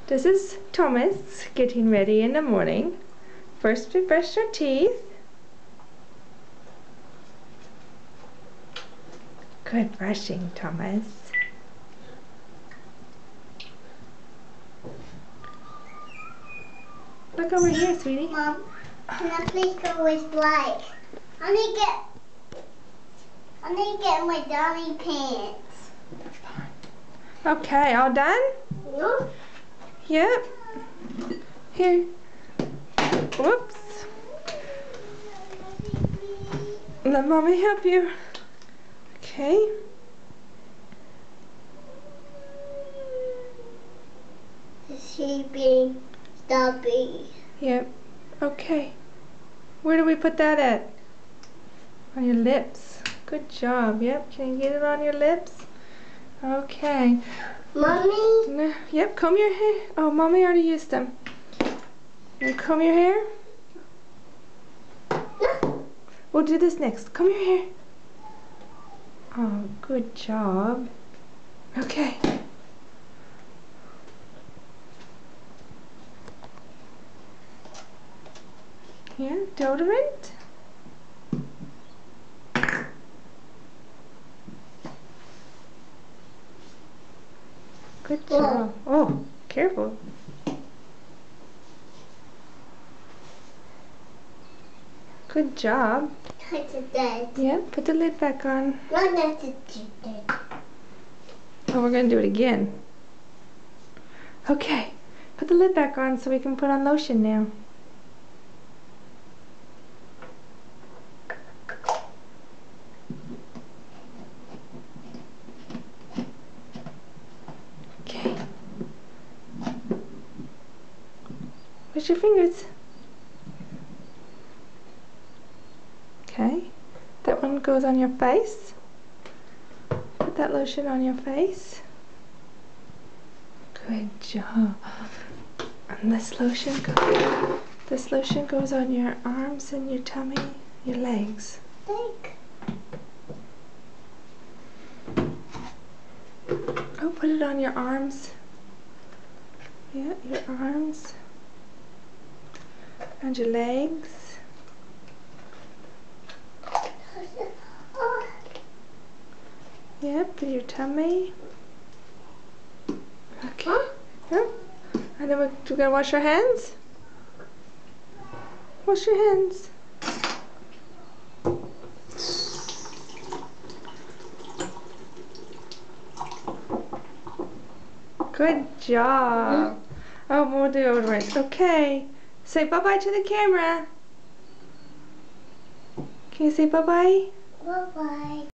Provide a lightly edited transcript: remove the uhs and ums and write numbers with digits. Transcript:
This is Thomas getting ready in the morning. First we brush our teeth. Good brushing, Thomas. Look over here, sweetie. Mom, can I please go with black? I need to get my dummy pants. Okay, all done? No. Yep. Here. Whoops. Let mommy help you. Okay. She being stubby. Yep. Okay. Where do we put that at? On your lips. Good job. Yep. Can you get it on your lips? Okay. Mommy? No. Yep. Comb your hair. Oh, mommy already used them. You comb your hair? No. We'll do this next. Comb your hair. Oh, good job. Okay. Here, deodorant. Good job. Oh, careful. Good job. That's dead. Yep, put the lid back on. No, that's dead. Oh, we're going to do it again. Okay, put the lid back on so we can put on lotion now. Okay. Where's your fingers? Okay, that one goes on your face. Put that lotion on your face. Good job. And this lotion goes on your arms and your tummy, your legs. Think. Oh, put it on your arms. Yeah, your arms and your legs. Yep, your tummy. Okay. Yep. And then we're gonna wash our hands. Wash your hands. Good job. Oh, more deodorant. Okay. Say bye-bye to the camera. Can you say bye-bye? Bye-bye.